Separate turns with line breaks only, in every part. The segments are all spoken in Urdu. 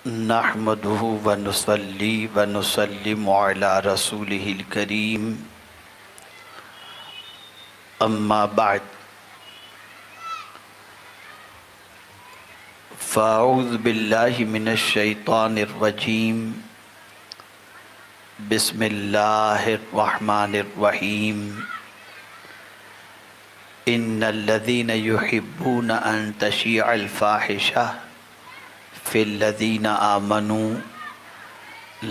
نحمده ونصلي ونسلم على رسوله الكريم اما بعد فاعوذ باللہ من الشیطان الرجیم بسم اللہ الرحمن الرحیم ان الذین یحبون ان تشیع الفاحشہ فی الذین آمنوا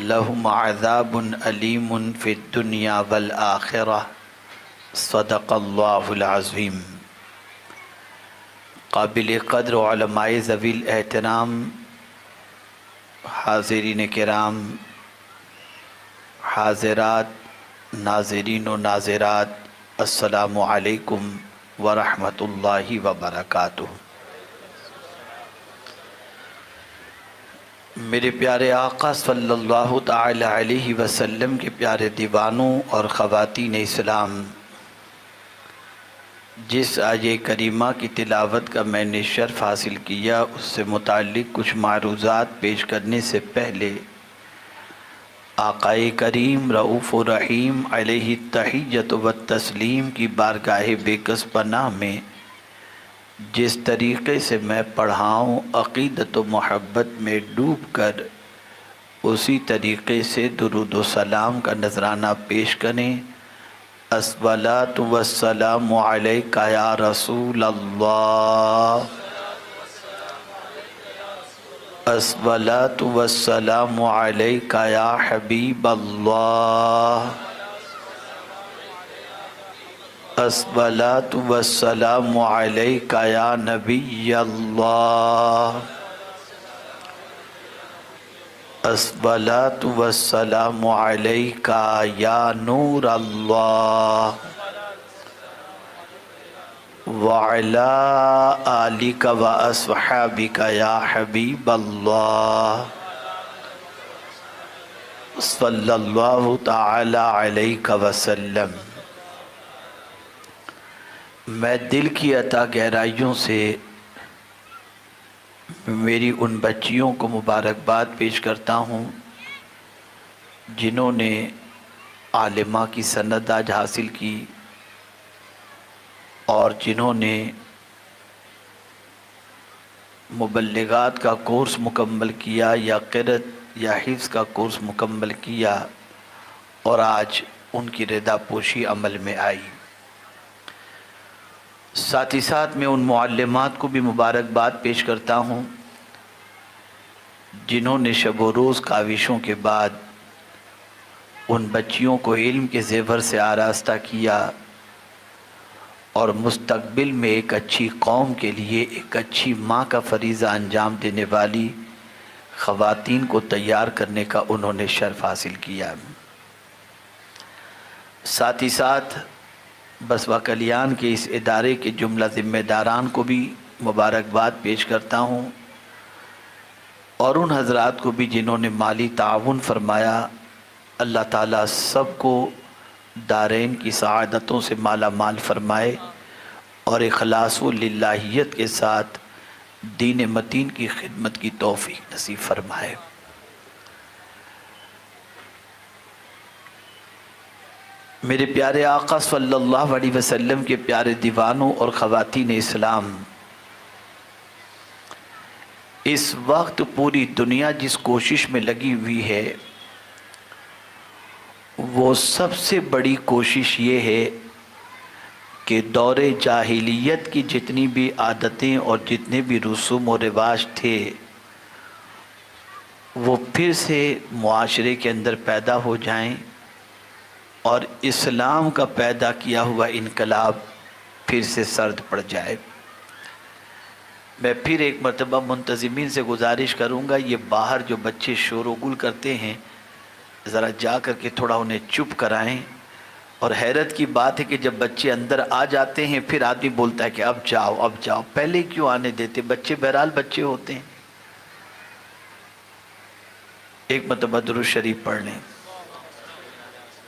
لہم عذاب علیم فی الدنیا والآخرہ صدق اللہ العظیم۔ قابل قدر علماء ذوی الاحترام، حاضرین کرام، حاضرات، ناظرین و ناظرات، السلام علیکم ورحمۃ اللہ وبرکاتہ۔ میرے پیارے آقا صلی اللہ تعالی علیہ وسلم کے پیارے دیوانوں اور خواتین اسلام، جس آیہ کریمہ کی تلاوت کا میں نے شرف حاصل کیا، اس سے متعلق کچھ معروضات پیش کرنے سے پہلے آقا کریم رؤوف الرحیم علیہ التحیۃ والتسلیم کی بارگاہ بے کس پناہ میں جس طریقے سے میں پڑھاؤں، عقیدت و محبت میں ڈوب کر اسی طریقے سے درود و سلام کا نذرانہ پیش کریں۔ الصلاۃ والسلام علیک یا رسول اللہ، الصلاۃ والسلام علیک یا حبیب اللہ، الصلاۃ والسلام علیک یا نبی اللہ، الصلاۃ والسلام علیک یا نور اللہ، وعلی آلک و اصحابک یا حبیب اللہ، صلی اللہ تعالی علیہ وسلم۔ میں دل کی عطا گہرائیوں سے میری ان بچیوں کو مبارکباد پیش کرتا ہوں جنہوں نے عالمہ کی سند آج حاصل کی اور جنہوں نے مبلغات کا کورس مکمل کیا یا قرأت یا حفظ کا کورس مکمل کیا اور آج ان کی رضا پوشی عمل میں آئی۔ ساتھ ہی ساتھ میں ان معلمات کو بھی مبارکباد پیش کرتا ہوں جنہوں نے شب و روز کاوشوں کے بعد ان بچیوں کو علم کے زیور سے آراستہ کیا اور مستقبل میں ایک اچھی قوم کے لیے ایک اچھی ماں کا فریضہ انجام دینے والی خواتین کو تیار کرنے کا انہوں نے شرف حاصل کیا۔ ساتھ ہی ساتھ بسوا کلیان کے اس ادارے کے جملہ ذمہ داران کو بھی مبارکباد پیش کرتا ہوں اور ان حضرات کو بھی جنہوں نے مالی تعاون فرمایا۔ اللہ تعالیٰ سب کو دارین کی سعادتوں سے مالا مال فرمائے اور اخلاص و للہیت کے ساتھ دین متین کی خدمت کی توفیق نصیب فرمائے۔ میرے پیارے آقا صلی اللہ علیہ وسلم کے پیارے دیوانوں اور خواتین اسلام، اس وقت پوری دنیا جس کوشش میں لگی ہوئی ہے وہ سب سے بڑی کوشش یہ ہے کہ دور جاہلیت کی جتنی بھی عادتیں اور جتنے بھی رسوم و رواج تھے وہ پھر سے معاشرے کے اندر پیدا ہو جائیں اور اسلام کا پیدا کیا ہوا انقلاب پھر سے سرد پڑ جائے۔ میں پھر ایک مرتبہ منتظمین سے گزارش کروں گا، یہ باہر جو بچے شور و گل کرتے ہیں ذرا جا کر کے تھوڑا انہیں چپ کرائیں۔ اور حیرت کی بات ہے کہ جب بچے اندر آ جاتے ہیں پھر آدمی بولتا ہے کہ اب جاؤ اب جاؤ، پہلے کیوں آنے دیتے؟ بچے بہرحال بچے ہوتے ہیں۔ ایک مرتبہ درود شریف پڑھ لیں۔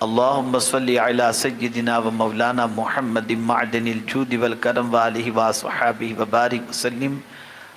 اللہم صلی علی سیدنا و مولانا محمد معدن الجود والکرم وآلہ وصحابہ وبارک وسلم۔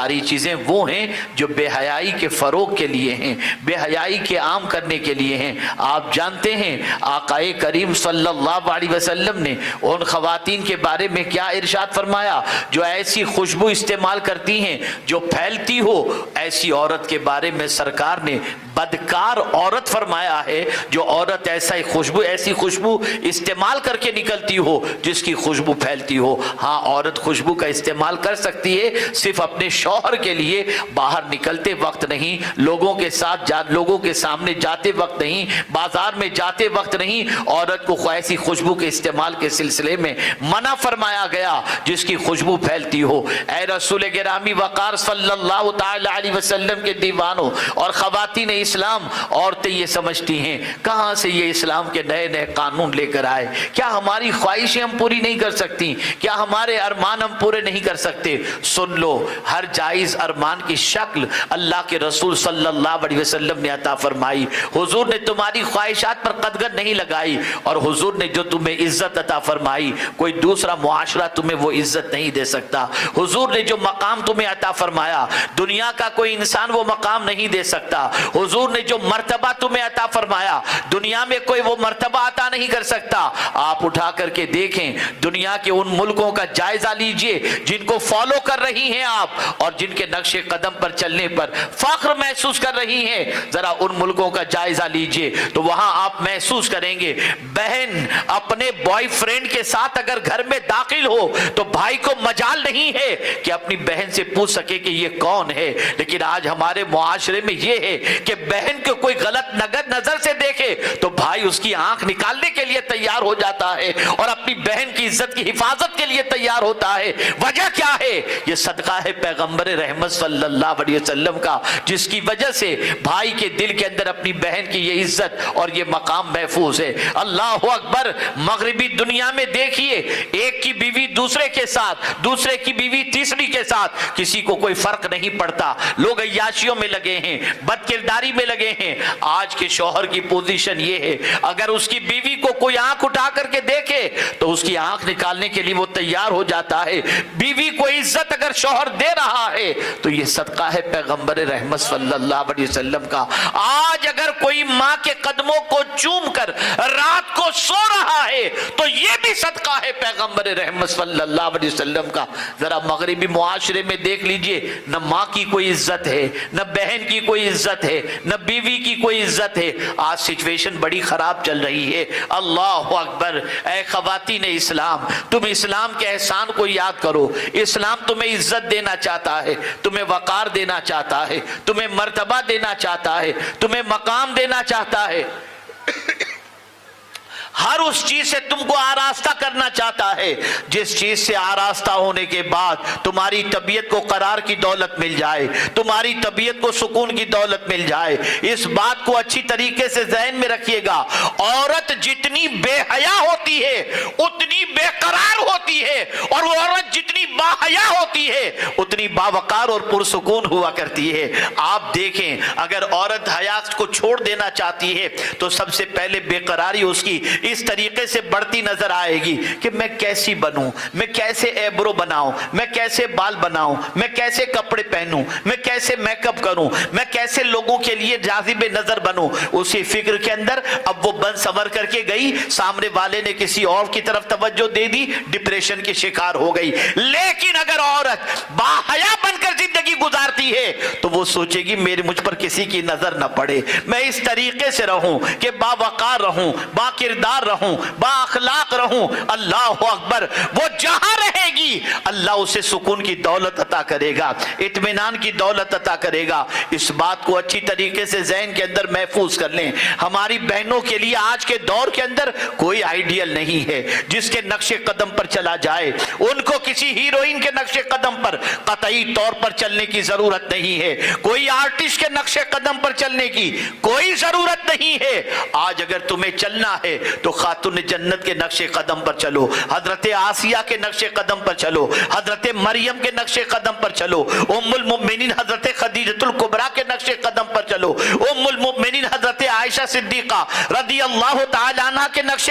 ساری چیزیں وہ ہیں جو بے حیائی کے فروغ کے لیے ہیں، بے حیائی کے عام کرنے کے لیے ہیں۔ آپ جانتے ہیں آقائے کریم صلی اللہ علیہ وسلم نے ان خواتین کے بارے میں کیا ارشاد فرمایا جو ایسی خوشبو استعمال کرتی ہیں جو پھیلتی ہو؟ ایسی عورت کے بارے میں سرکار نے بدکار عورت فرمایا ہے، جو عورت ایسی خوشبو استعمال کر کے نکلتی ہو جس کی خوشبو پھیلتی ہو۔ ہاں، عورت خوشبو کا استعمال کر سکتی ہے، صرف اپنے شوہر کے لیے، باہر نکلتے وقت نہیں، لوگوں کے سامنے جاتے وقت نہیں، بازار میں جاتے وقت نہیں۔ عورت کو ایسی خوشبو کے استعمال کے سلسلے میں منع فرمایا گیا جس کی خوشبو پھیلتی ہو۔ اے رسول گرامی وقار صلی اللہ تعالی علیہ وسلم کے دیوانوں اور خواتین اسلام، عورتیں یہ سمجھتی ہیں کہاں سے یہ اسلام کے نئے نئے قانون لے کر آئے؟ کیا ہماری خواہشیں ہم پوری نہیں کر سکتی؟ کیا ہمارے ارمان ہم پورے نہیں کر سکتے؟ سن لو، ہر جائز ارمان کی شکل اللہ کے رسول صلی اللہ علیہ وسلم نے عطا فرمائی۔ حضور نے تمہاری خواہشات پر قدغن نہیں لگائی، اور حضور نے جو تمہیں عزت عطا فرمائی کوئی دوسرا معاشرہ تمہیں وہ عزت نہیں دے سکتا۔ حضور نے جو مقام تمہیں عطا فرمایا دنیا کا کوئی انسان وہ مقام نہیں دے سکتا۔ حضور نے جو مرتبہ تمہیں عطا فرمایا دنیا میں کوئی وہ مرتبہ عطا نہیں کر سکتا۔ آپ اٹھا کر کے دیکھیں، دنیا کے ان ملکوں کا جائزہ لیجئے جن کو فالو کر رہی ہیں آپ، اور جن کے نقش قدم پر چلنے پر فخر محسوس کر رہی ہیں، ذرا ان ملکوں کا جائزہ لیجئے تو وہاں آپ محسوس کریں گے بہن اپنے بوائے فرینڈ کے ساتھ اگر گھر میں داخل ہو تو بھائی کو مجال نہیں ہے کہ اپنی بہن سے پوچھ سکے کہ یہ کون ہے۔ لیکن آج ہمارے معاشرے میں یہ ہے کہ بہن کو کوئی غلط نظر سے دیکھے تو بھائی اس کی آنکھ نکالنے کے لیے تیار ہو جاتا ہے اور اپنی بہن کی عزت کی حفاظت کے لیے تیار ہوتا ہے۔ وجہ کیا ہے؟ یہ صدقہ ہے پیغمبر رحمت صلی اللہ علیہ وسلم کا، جس کی وجہ سے بھائی کے دل کے اندر اپنی بہن کی یہ عزت اور یہ مقام محفوظ ہے۔ اللہ اکبر! مغربی دنیا میں دیکھیے، ایک کی بیوی دوسرے کے ساتھ، دوسرے کی بیوی تیسری کے ساتھ، کسی کو کوئی فرق نہیں پڑتا، لوگ عیاشیوں میں لگے ہیں، بد کرداری میں لگے ہیں۔ آج کے شوہر کی پوزیشن یہ ہے، اگر اس کی بیوی کو کوئی آنکھ اٹھا کر کے دیکھے تو اس کی آنکھ نکالنے کے لیے وہ تیار ہو جاتا ہے۔ بیوی کو عزت اگر شوہر دے رہا ہے تو یہ صدقہ ہے پیغمبر رحمت صلی اللہ علیہ وسلم کا۔ آج اگر کوئی ماں کے قدموں کو چوم کر رات کو سو رہا ہے تو یہ بھی صدقہ ہے پیغمبر رحمت صلی اللہ علیہ وسلم کا۔ ذرا مغربی معاشرے میں دیکھ لیجئے، نہ ماں کی کوئی عزت ہے، نہ بہن کی کوئی عزت ہے، نہ بیوی کی کوئی عزت ہے۔ آج سچویشن بڑی خراب چل رہی ہے۔ اللہ اکبر! اے خواتین اسلام، تم اسلام کے احسان کو یاد کرو۔ اسلام تمہیں عزت دینا چاہتا ہے، تمہیں وقار دینا چاہتا ہے، تمہیں مرتبہ دینا چاہتا ہے، تمہیں مقام دینا چاہتا ہے، ہر اس چیز سے تم کو آراستہ کرنا چاہتا ہے جس چیز سے آراستہ ہونے کے بعد تمہاری طبیعت کو قرار کی دولت مل جائے، تمہاری طبیعت کو سکون کی دولت مل جائے۔ اس بات کو اچھی طریقے سے ذہن میں رکھیے گا، عورت جتنی بے حیا ہوتی ہے اتنی بے قرار ہوتی ہے، اور وہ عورت جتنی باحیا ہوتی ہے اتنی باوقار اور پرسکون ہوا کرتی ہے۔ آپ دیکھیں، اگر عورت حیا کو چھوڑ دینا چاہتی ہے تو سب سے پہلے بے قراری اس کی اس طریقے سے بڑھتی نظر آئے گی کہ میں کیسی بنوں، میں کیسے ایبرو بناؤں، میں کیسے بال بناؤں، میں کیسے کپڑے پہنوں، میں کیسے میک اپ کروں، میں کیسے لوگوں کے لیے جاذب نظر بنوں۔ اسی فکر کے اندر اب وہ بن سنور کر کے گئی، سامنے والے نے کسی اور کی طرف توجہ دے دی، ڈپریشن کی شکار ہو گئی۔ لیکن اگر عورت باحیا بن کر زندگی گزارتی ہے تو وہ سوچے گی مجھ پر کسی کی نظر نہ پڑے، میں اس طریقے سے رہوں کہ باوقار رہوں، با کردار رہوں، با اخلاق رہوں۔ اللہ اکبر! وہ جہاں رہے گی اللہ اسے سکون کی دولت عطا کرے گا، اطمینان کی دولت عطا کرے گا۔ اس بات کو اچھی طریقے سے ذہن کے اندر محفوظ کر لیں۔ ہماری بہنوں کے لیے آج کے دور کے اندر کوئی آئیڈیل نہیں ہے جس کے نقش قدم پر چلا جائے۔ ان کو کسی ہیروئن کے نقش قدم پر قطعی طور پر چلنے کی ضرورت نہیں ہے، کوئی آرٹسٹ کے نقش قدم پر چلنے کی کوئی ضرورت نہیں ہے۔ آج اگر تمہیں چلنا ہے تو خاتون جنت کے نقش قدم پر چلو، حضرت آسیہ کے نقش قدم پر چلو، حضرت مریم کے نقش قدم پر چلو، ام المؤمنین حضرت خدیجۃ الکبریٰ کے نقش قدم پر چلو، ام المؤمنین حضرت عائشہ صدیقہ رضی اللہ تعالی عنہ کے نقش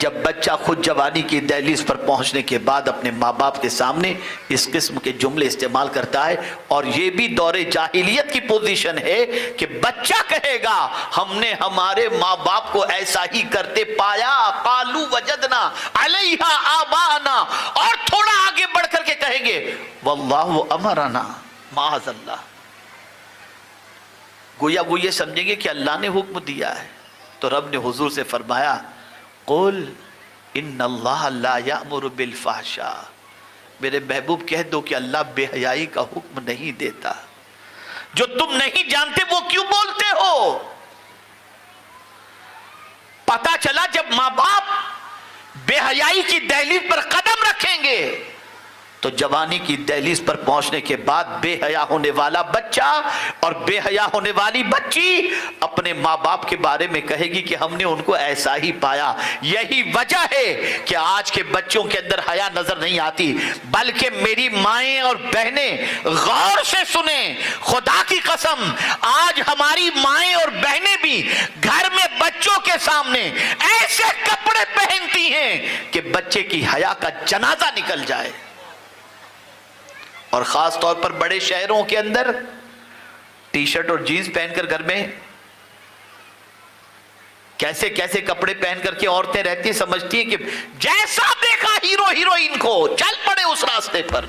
جب بچہ خود جوانی کی دہلیز پر پہنچنے کے بعد اپنے ماں باپ کے سامنے اس قسم کے جملے استعمال کرتا ہے، اور یہ بھی دور جاہلیت کی پوزیشن ہے کہ بچہ کہے گا ہم نے ہمارے ماں باپ کو ایسا ہی کرتے پایا، قالوا وجدنا علیہا آباءنا، اور تھوڑا آگے بڑھ کر کے کہیں گے واللہ امرنا، معاذ اللہ، گویا وہ یہ سمجھیں گے کہ اللہ نے حکم دیا ہے۔ تو رب نے حضور سے فرمایا قل ان اللہ لا یأمر بالفحشاء، میرے محبوب کہہ دو کہ اللہ بے حیائی کا حکم نہیں دیتا، جو تم نہیں جانتے وہ کیوں بولتے ہو؟ پتا چلا جب ماں باپ بے حیائی کی دہلیز پر قدم رکھیں گے تو جوانی کی دہلیز پر پہنچنے کے بعد بے حیا ہونے والا بچہ اور بے حیا ہونے والی بچی اپنے ماں باپ کے بارے میں کہے گی کہ ہم نے ان کو ایسا ہی پایا۔ یہی وجہ ہے کہ آج کے بچوں کے اندر حیا نظر نہیں آتی، بلکہ میری مائیں اور بہنیں غور سے سنیں، خدا کی قسم آج ہماری مائیں اور بہنیں بھی گھر میں بچوں کے سامنے ایسے کپڑے پہنتی ہیں کہ بچے کی حیا کا جنازہ نکل جائے، اور خاص طور پر بڑے شہروں کے اندر ٹی شرٹ اور جینز پہن کر گھر میں کیسے کیسے کپڑے پہن کر کے عورتیں رہتی ہیں، سمجھتی ہیں کہ جیسا دیکھا ہیرو ہیروئن کو چل پڑے اس راستے پر۔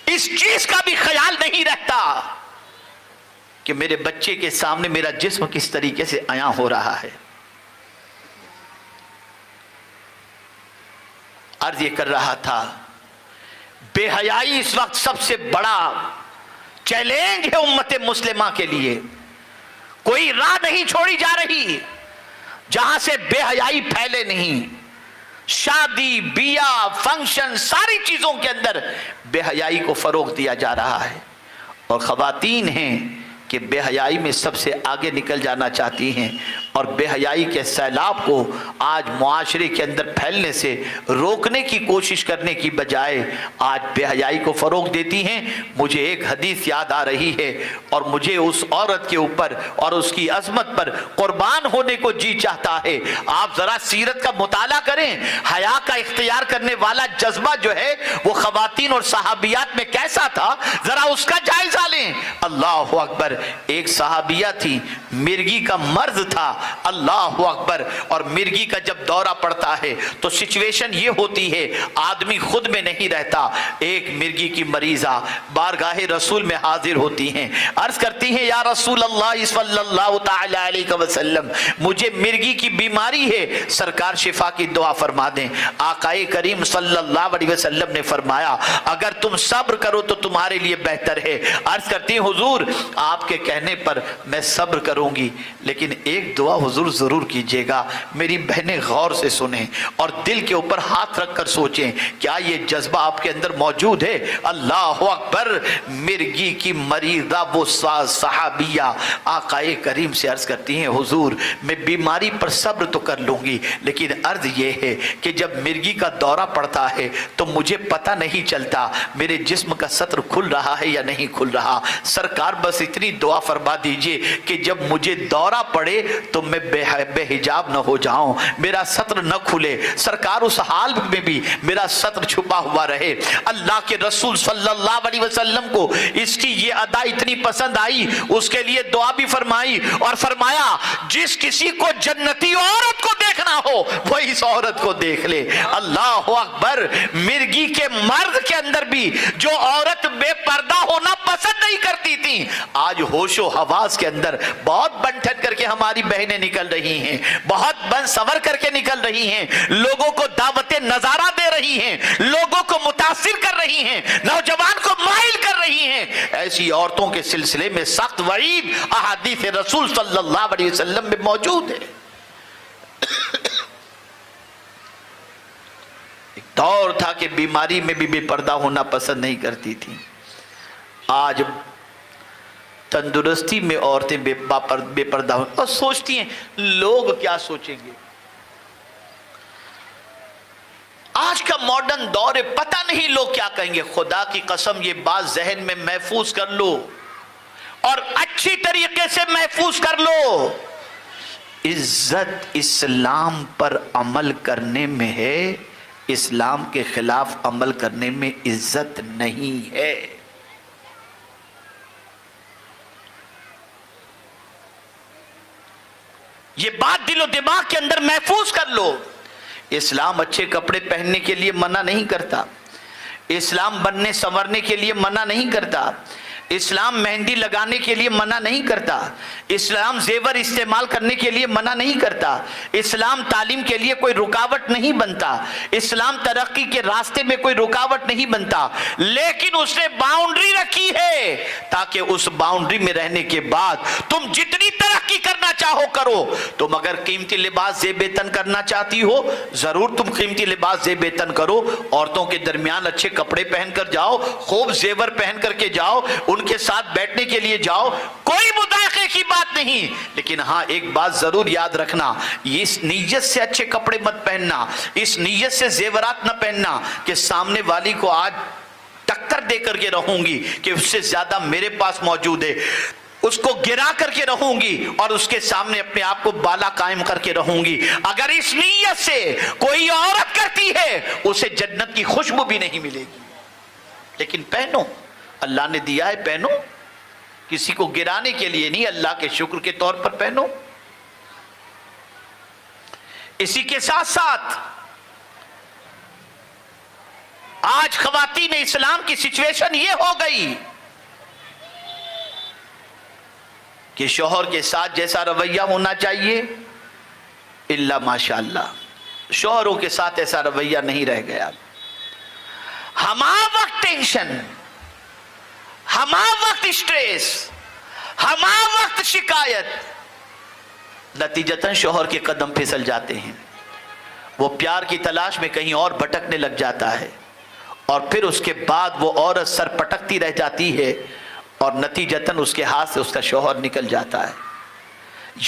اس چیز کا بھی خیال نہیں رہتا کہ میرے بچے کے سامنے میرا جسم کس طریقے سے عیاں ہو رہا ہے۔ عرض یہ کر رہا تھا بے حیائی اس وقت سب سے بڑا چیلنج ہے امت مسلمہ کے لیے۔ کوئی راہ نہیں چھوڑی جا رہی جہاں سے بے حیائی پھیلے نہیں۔ شادی بیاہ فنکشن ساری چیزوں کے اندر بے حیائی کو فروغ دیا جا رہا ہے، اور خواتین ہیں کہ بے حیائی میں سب سے آگے نکل جانا چاہتی ہیں، اور بے حیائی کے سیلاب کو آج معاشرے کے اندر پھیلنے سے روکنے کی کوشش کرنے کی بجائے آج بے حیائی کو فروغ دیتی ہیں۔ مجھے ایک حدیث یاد آ رہی ہے، اور مجھے اس عورت کے اوپر اور اس کی عظمت پر قربان ہونے کو جی چاہتا ہے۔ آپ ذرا سیرت کا مطالعہ کریں، حیا کا اختیار کرنے والا جذبہ جو ہے وہ خواتین اور صحابیات میں کیسا تھا، ذرا اس کا جائزہ لیں۔ اللہ اکبر، ایک صحابیہ تھی، مرگی کا مرض تھا، اللہ اکبر، اور مرگی کا جب دورہ پڑتا ہے تو سچویشن یہ ہوتی ہے آدمی خود میں نہیں رہتا، ایک مرگی کی مریضہ بارگاہ رسول میں حاضر ہوتی ہیں، عرض کرتی ہیں یا رسول اللہ صلی اللہ تعالی علیہ وسلم مجھے مرگی کی بیماری ہے، سرکار شفا کی دعا فرما دیں۔ آقا کریم صلی اللہ علیہ وسلم نے فرمایا اگر تم صبر کرو تو تمہارے لیے بہتر ہے۔ عرض کرتی ہیں حضور آپ کے کہنے پر میں صبر کروں گی، لیکن ایک دعا حضور ضرور کیجئے گا۔ میری بہنیں غور سے سنیں اور دل کے اوپر ہاتھ رکھ کر سوچیں کیا یہ جذبہ آپ کے اندر موجود ہے؟ اللہ اکبر، مرگی کی مریضہ وہ صحابیہ آقا کریم سے عرض کرتی ہیں حضور میں بیماری پر صبر تو کر لوں گی، لیکن عرض یہ ہے کہ جب مرگی کا دورہ پڑتا ہے تو مجھے پتہ نہیں چلتا میرے جسم کا سطر کھل رہا ہے یا نہیں کھل رہا، سرکار بس اتنی دعا فرما دیجئے کہ جب مجھے دورہ پڑے تو میں بے حجاب نہ ہو جاؤں، میرا سطر نہ کھلے، سرکار اس حال میں بھی میرا سطر چھپا ہوا رہے۔ اللہ کے رسول صلی اللہ علیہ وسلم کو اس کی یہ ادا اتنی پسند آئی، اس کے لیے دعا بھی فرمائی اور فرمایا جس کسی کو جنتی عورت کو دیکھنا ہو وہ اس عورت کو دیکھ لے۔ اللہ اکبر، مرگی کے مرد کے اندر بھی جو عورت بے پردہ ہونا پسند نہیں کرتی تھی، آج ہوش و حواس کے اندر بہت بن ٹھن کر کے ہماری بہنیں نکل رہی ہیں، بہت بن سور کر کے نکل رہی ہیں، لوگوں کو دعوت نظارہ دے رہی ہیں، لوگوں کو متاثر کر رہی ہیں، نوجوان کو مائل کر رہی ہیں۔ ایسی عورتوں کے سلسلے میں سخت وعید احادیث رسول صلی اللہ علیہ وسلم میں موجود ہے۔ ایک دور تھا کہ بیماری میں بھی بے پردہ ہونا پسند نہیں کرتی تھی، آج تندرستی میں عورتیں بے پردہ ہو اور سوچتی ہیں لوگ کیا سوچیں گے۔ آج کا ماڈرن دور ہے، پتہ نہیں لوگ کیا کہیں گے۔ خدا کی قسم یہ بات ذہن میں محفوظ کر لو اور اچھی طریقے سے محفوظ کر لو، عزت اسلام پر عمل کرنے میں ہے، اسلام کے خلاف عمل کرنے میں عزت نہیں ہے۔ یہ بات دل و دماغ کے اندر محفوظ کر لو۔ اسلام اچھے کپڑے پہننے کے لیے منع نہیں کرتا، اسلام بننے سنورنے کے لیے منع نہیں کرتا، اسلام مہندی لگانے کے لیے منع نہیں کرتا، اسلام زیور استعمال کرنے کے لیے منع نہیں کرتا، اسلام تعلیم کے لیے کوئی رکاوٹ نہیں بنتا، اسلام ترقی کے راستے میں کوئی رکاوٹ نہیں بنتا، لیکن اس نے باؤنڈری رکھی ہے تاکہ اس باؤنڈری میں رہنے کے بعد تم جتنی ترقی کرنا چاہو کرو۔ تم اگر قیمتی لباس زیب تن کرنا چاہتی ہو ضرور تم قیمتی لباس زیب تن کرو، عورتوں کے درمیان اچھے کپڑے پہن کر جاؤ، خوب زیور پہن کر کے جاؤ، ان کے ساتھ بیٹھنے کے لیے جاؤ، کوئی مداخلے کی بات نہیں، لیکن ہاں ایک بات ضرور یاد رکھنا، اس نیت سے اچھے کپڑے مت پہننا، اس نیت سے زیورات نہ پہننا کہ سامنے والی کو آج ٹکر دے کر کے رہوں گی کہ اس سے زیادہ میرے پاس موجود ہے، اس کو گرا کر کے رہوں گی اور اس کے سامنے اپنے آپ کو بالا قائم کر کے رہوں گی۔ اگر اس نیت سے کوئی عورت کرتی ہے اسے جنت کی خوشبو بھی نہیں ملے گی، لیکن پہنو، اللہ نے دیا ہے پہنو، کسی کو گرانے کے لیے نہیں، اللہ کے شکر کے طور پر پہنو۔ اسی کے ساتھ ساتھ آج خواتین اسلام کی سچویشن یہ ہو گئی کہ شوہر کے ساتھ جیسا رویہ ہونا چاہیے الا ماشاءاللہ شوہروں کے ساتھ ایسا رویہ نہیں رہ گیا۔ ہما وقت ٹینشن، ہما وقت اسٹریس، ہما وقت شکایت، نتیجتاً شوہر کے قدم پھسل جاتے ہیں، وہ پیار کی تلاش میں کہیں اور بھٹکنے لگ جاتا ہے، اور پھر اس کے بعد وہ عورت سر پٹکتی رہ جاتی ہے اور نتیجتاً اس کے ہاتھ سے اس کا شوہر نکل جاتا ہے۔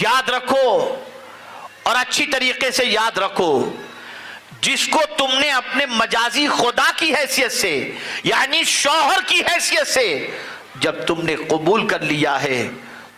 یاد رکھو اور اچھی طریقے سے یاد رکھو، جس کو تم نے اپنے مجازی خدا کی حیثیت سے یعنی شوہر کی حیثیت سے جب تم نے قبول کر لیا ہے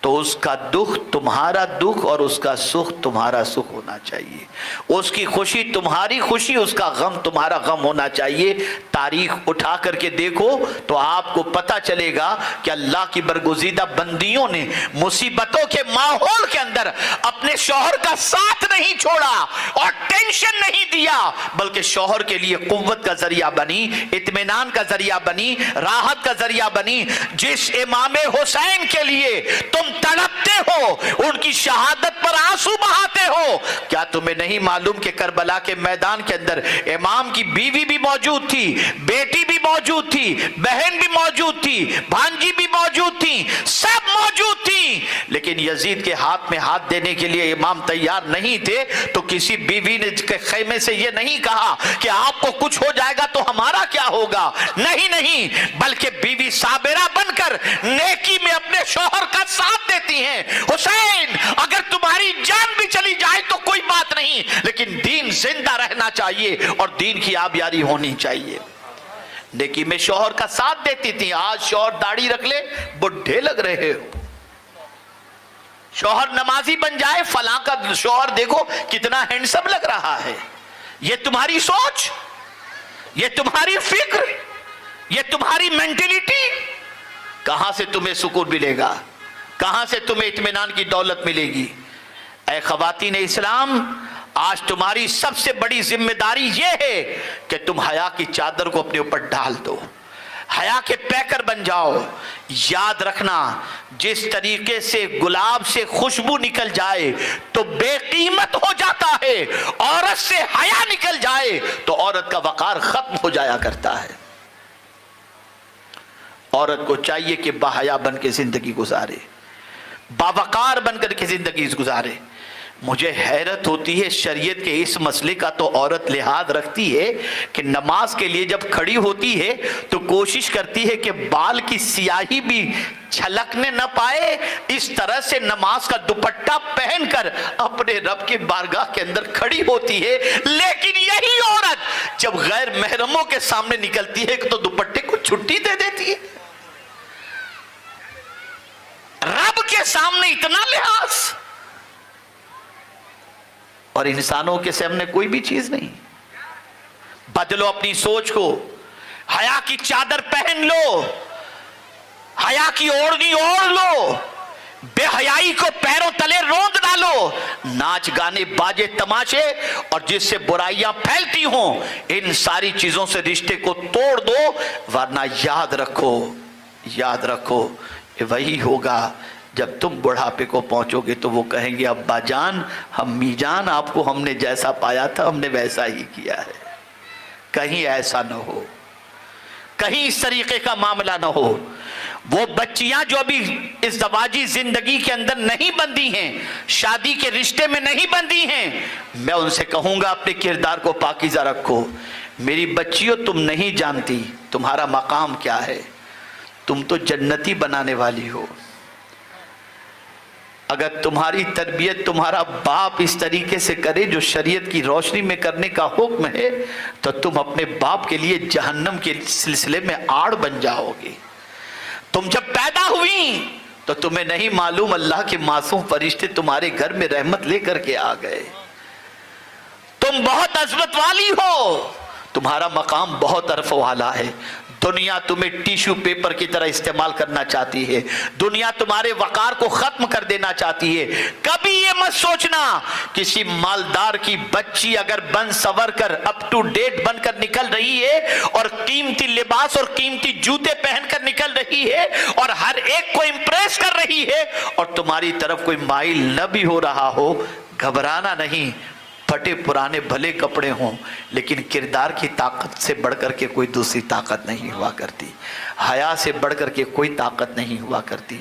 تو اس کا دکھ تمہارا دکھ اور اس کا سکھ تمہارا سکھ ہونا چاہیے، اس کی خوشی تمہاری خوشی، اس کا غم تمہارا غم ہونا چاہیے۔ تاریخ اٹھا کر کے دیکھو تو آپ کو پتہ چلے گا کہ اللہ کی برگزیدہ بندیوں نے مصیبتوں کے ماحول کے اندر اپنے شوہر کا ساتھ نہیں چھوڑا اور ٹینشن نہیں دیا، بلکہ شوہر کے لیے قوت کا ذریعہ بنی، اطمینان کا ذریعہ بنی، راحت کا ذریعہ بنی۔ جس امام حسین کے لیے تم تڑپتے ہو، ان کی شہادت پر آنسو بہاتے ہو، کیا تمہیں نہیں معلوم کہ کربلا کے میدان کے اندر امام کی بیوی بھی موجود تھی، بیٹی بھی موجود تھی، بہن بھی موجود تھی، بھانجی بھی موجود تھی، سب موجود تھی، لیکن یزید کے ہاتھ میں ہاتھ دینے کے لیے امام تیار نہیں تھے، تو کسی بیوی نے خیمے سے یہ نہیں کہا کہ آپ کو کچھ ہو جائے گا تو ہمارا کیا ہوگا، نہیں، بلکہ بیوی صابرہ بن کر نیکی میں اپنے شوہر کا ساتھ دیتی ہیں۔ حسین اگر تمہاری جان بھی چلی جائے تو کوئی بات نہیں، لیکن دین زندہ رہنا چاہیے اور دین کی آبیاری ہونی چاہیے۔ نیکی میں شوہر کا ساتھ دیتی تھی۔ آج شوہر داڑھی رکھ لے بڈھے لگ رہے ہو، شوہر نمازی بن جائے فلاں کا شوہر دیکھو کتنا ہینڈسم لگ رہا ہے۔ یہ تمہاری سوچ، یہ تمہاری فکر، یہ تمہاری مینٹلٹی، کہاں سے تمہیں سکون ملے گا، کہاں سے تمہیں اطمینان کی دولت ملے گی؟ اے خواتین اسلام، آج تمہاری سب سے بڑی ذمہ داری یہ ہے کہ تم حیا کی چادر کو اپنے اوپر ڈال دو، حیا کے پیکر بن جاؤ۔ یاد رکھنا، جس طریقے سے گلاب سے خوشبو نکل جائے تو بے قیمت ہو جاتا ہے، عورت سے حیا نکل جائے تو عورت کا وقار ختم ہو جایا کرتا ہے۔ عورت کو چاہیے کہ باحیا بن کے زندگی گزارے، باوقار بن کر کے زندگی گزارے۔ مجھے حیرت ہوتی ہے شریعت کے اس مسئلے کا تو عورت لحاظ رکھتی ہے کہ نماز کے لیے جب کھڑی ہوتی ہے تو کوشش کرتی ہے کہ بال کی سیاہی بھی چھلکنے نہ پائے، اس طرح سے نماز کا دوپٹہ پہن کر اپنے رب کے بارگاہ کے اندر کھڑی ہوتی ہے۔ لیکن یہی عورت جب غیر محرموں کے سامنے نکلتی ہے تو دوپٹے کو چھٹی دے دیتی ہے۔ رب کے سامنے اتنا لحاظ، اور انسانوں کے سامنے کوئی بھی چیز نہیں. بدلو اپنی سوچ کو, حیا کی چادر پہن لو, حیا کی اوڑھنی اوڑھ لو, بے حیائی کو پیروں تلے روند ڈالو. ناچ گانے باجے تماشے اور جس سے برائیاں پھیلتی ہوں ان ساری چیزوں سے رشتے کو توڑ دو, ورنہ یاد رکھو یہ وہی ہوگا جب تم بڑھاپے کو پہنچو گے تو وہ کہیں گے ابا جان, امی جان, آپ کو ہم نے جیسا پایا تھا ہم نے ویسا ہی کیا ہے. کہیں ایسا نہ ہو, کہیں اس طریقے کا معاملہ نہ ہو. وہ بچیاں جو ابھی اس زواجی زندگی کے اندر نہیں بندھی ہیں, شادی کے رشتے میں نہیں بندھی ہیں, میں ان سے کہوں گا اپنے کردار کو پاکیزہ رکھو. میری بچیوں, تم نہیں جانتی تمہارا مقام کیا ہے, تم تو جنتی بنانے والی ہو. اگر تمہاری تربیت تمہارا باپ اس طریقے سے کرے جو شریعت کی روشنی میں کرنے کا حکم ہے, تو تم اپنے باپ کے لیے جہنم کے سلسلے میں آڑ بن جاؤ گی. تم جب پیدا ہوئی تو تمہیں نہیں معلوم اللہ کے معصوم فرشتے تمہارے گھر میں رحمت لے کر کے آ گئے. تم بہت عظمت والی ہو, تمہارا مقام بہت عرف والا ہے. دنیا تمہیں ٹیشو پیپر کی طرح استعمال کرنا چاہتی ہے, دنیا تمہارے وقار کو ختم کر دینا چاہتی ہے. کبھی یہ مت سوچنا کسی مالدار کی بچی اگر بن سور کر اپ ٹو ڈیٹ بن کر نکل رہی ہے اور قیمتی لباس اور قیمتی جوتے پہن کر نکل رہی ہے اور ہر ایک کو امپریس کر رہی ہے اور تمہاری طرف کوئی مائل نہ بھی ہو رہا ہو, گھبرانا نہیں. پھٹے پرانے بھلے کپڑے ہوں لیکن کردار کی طاقت سے بڑھ کر کے کوئی دوسری طاقت نہیں ہوا کرتی. حیا سے بڑھ کر کے کوئی طاقت نہیں ہوا کرتی.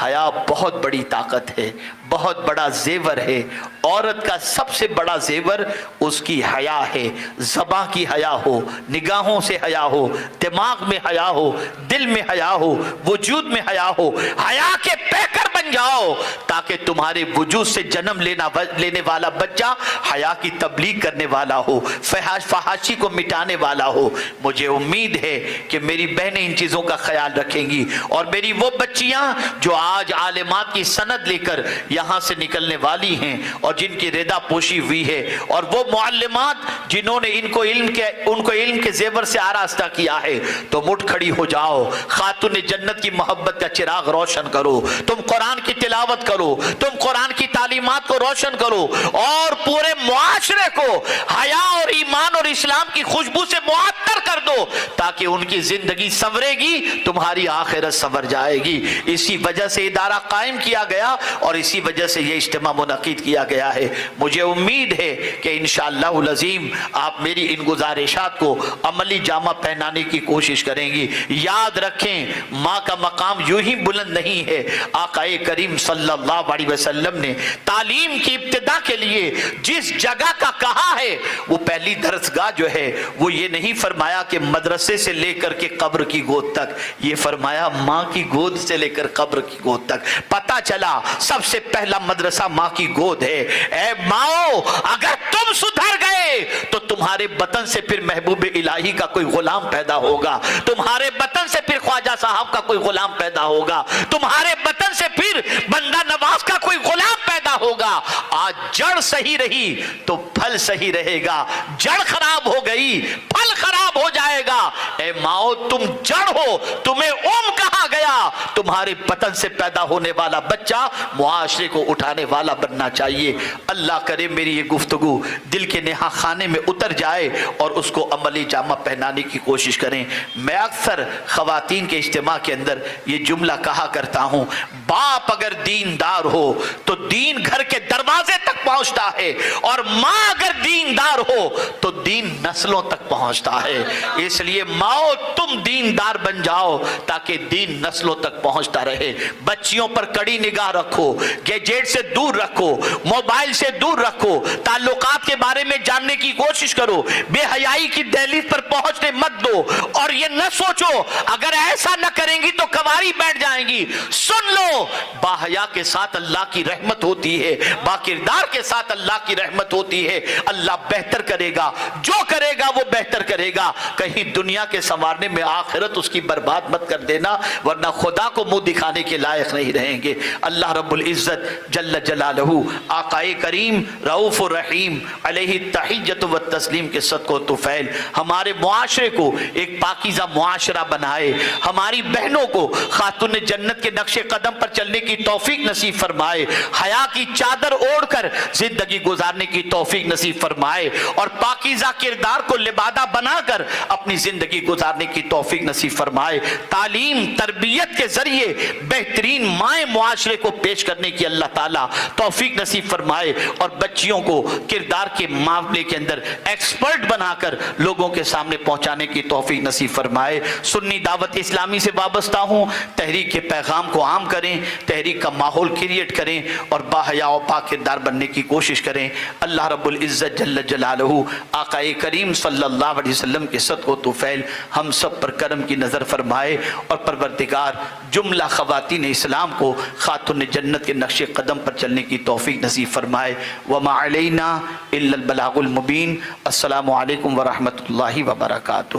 حیا بہت بڑی طاقت ہے, بہت بڑا زیور ہے. عورت کا سب سے بڑا زیور اس کی حیا ہے. زباں کی حیا ہو, نگاہوں سے حیا ہو, دماغ میں حیا ہو, دل میں حیا ہو, وجود میں حیا ہو. حیا کے پیکر بن جاؤ تاکہ تمہارے وجود سے جنم لینے والا بچہ حیا کی تبلیغ کرنے والا ہو, فحاشی کو مٹانے والا ہو. مجھے امید ہے کہ میری بہنیں ان چیزوں کا خیال رکھیں گی اور میری وہ بچیاں جو آج عالمات کی سند لے کر یہاں سے نکلنے والی ہیں اور جن کی ردا پوشی ہوئی ہے, اور وہ معلمات جنہوں نے ان کو علم کے زیور سے آراستہ کیا ہے, تم اٹھ کھڑی ہو جاؤ, خاتون جنت کی محبت کا چراغ روشن کرو. تم قرآن کی تلاوت کرو, تم قرآن کی تعلیمات کو روشن کرو اور پورے معاشرے کو حیا اور ایمان اور اسلام کی خوشبو سے معطر کر دو تاکہ ان کی زندگی سنورے گی, تمہاری آخرت سنور جائے گی. اسی وجہ سے ادارہ قائم کیا گیا اور اسی وجہ سے یہ اجتماع منعقد کیا گیا ہے. مجھے امید ہے کہ انشاءاللہ العظیم آپ میری ان گزارشات کو عملی جامہ پہنانے کی کوشش کریں گی. یاد رکھیں ماں کا مقام یوں ہی بلند نہیں ہے. آقا کریم صلی اللہ علیہ وسلم نے تعلیم کی ابتدا کے لیے جس جگہ کا کہا ہے وہ پہلی درسگاہ جو ہے وہ یہ نہیں فرمایا کہ مدرسے سے لے کر کے قبر کی گود تک, یہ فرمایا ماں کی گود سے لے کر قبر کی گود تک. پتا چلا سب سے پہلا مدرسہ ماں کی گود ہے. اے ماؤں, اگر تم سدھر گئے تو تمہارے بطن سے پھر محبوب الہی کا کوئی غلام پیدا ہوگا, تمہارے بطن سے پھر خواجہ صاحب کا کوئی غلام پیدا ہوگا, تمہارے بطن سے پھر بندہ نواز کا کوئی غلام پیدا ہوگا. آج جڑ صحیح رہی تو پھل صحیح رہے گا, جڑ خراب ہو گئی پھل خراب ہو جائے گا. اے ماؤ, تم جڑ ہو, تمہیں کہا گیا, تمہارے بطن سے پیدا ہونے والا بچہ معاشرے کو اٹھانے والا بننا چاہیے. اللہ کرے میری یہ گفتگو دل کے نہا خانے میں اتر جائے اور اس کو عملی جامہ پہنانے کی کوشش کریں. میں اکثر خواتین کے اجتماع کے اندر یہ جملہ کہا کرتا ہوں, باپ اگر دیندار ہو تو دین گھر کے دروازے تک پہنچتا ہے, اور ماں اگر دیندار ہو تو دین نسلوں تک پہنچتا ہے. اس لیے ماؤ تم دیندار بن جاؤ تاکہ دین نسلوں تک پہنچتا رہے. بچیوں پر کڑی نگاہ رکھو, گیجٹ سے دور رکھو, موبائل سے دور رکھو, تعلقات کے بارے میں جاننے کی کوشش کرو, بے حیائی کی دہلیز پر پہنچنے مت دو, اور یہ نہ سوچو اگر ایسا نہ کریں گی تو کنواری بیٹھ جائیں گی. سن لو, باحیا کے ساتھ اللہ کی رحمت ہوتی ہے, با کردار کے ساتھ اللہ کی رحمت ہوتی ہے. اللہ بہتر کرے گا, جو کرے گا وہ بہتر کرے گا. کہیں دنیا کے سنوارنے میں آخرت اس کی برباد مت کر دینا, ورنہ خدا کو منہ دکھانے کے لائق نہیں رہیں گے۔ اللہ رب العزت جل جلالہ آقائے کریم رؤوف الرحیم علیہ التحیۃ والتسلیم کے صدقہ و طفیل ہمارے معاشرے کو ایک پاکیزہ معاشرہ بنائے، ہماری بہنوں کو خاتون جنت کے نقش قدم پر چلنے کی توفیق نصیب فرمائے، حیا کی چادر اوڑھ کر زندگی گزارنے کی توفیق نصیب فرمائے، اور پاکیزہ کردار کو لبادہ بنا کر اپنی زندگی گزارنے کی توفیق نصیب فرمائے۔ تعلیم تربیت کے ذریعے بہترین مائیں معاشرے کو پیش کرنے کی اللہ تعالیٰ توفیق نصیب فرمائے، اور بچیوں کو کردار کے معاملے کے اندر ایکسپرٹ بنا کر لوگوں کے سامنے پہنچانے کی توفیق نصیب فرمائے۔ سنی دعوت اسلامی سے وابستہ ہوں، تحریک کے پیغام کو عام کریں، تحریک کا ماحول کریٹ کریں اور باحیا و پاک کردار بننے کی کوشش کریں۔ اللہ رب العزت جل جلالہ آقائے کریم صلی اللہ علیہ وسلم کے صدقہ و طفیل ہم سب پر کرم کی نظر فرمائے، اور پروردگار جملہ خواتین اسلام کو خاتون جنت کے نقش قدم پر چلنے کی توفیق نصیب فرمائے۔ وما علینا الا البلاغ المبین۔ السلام علیکم ورحمۃ اللہ وبرکاتہ۔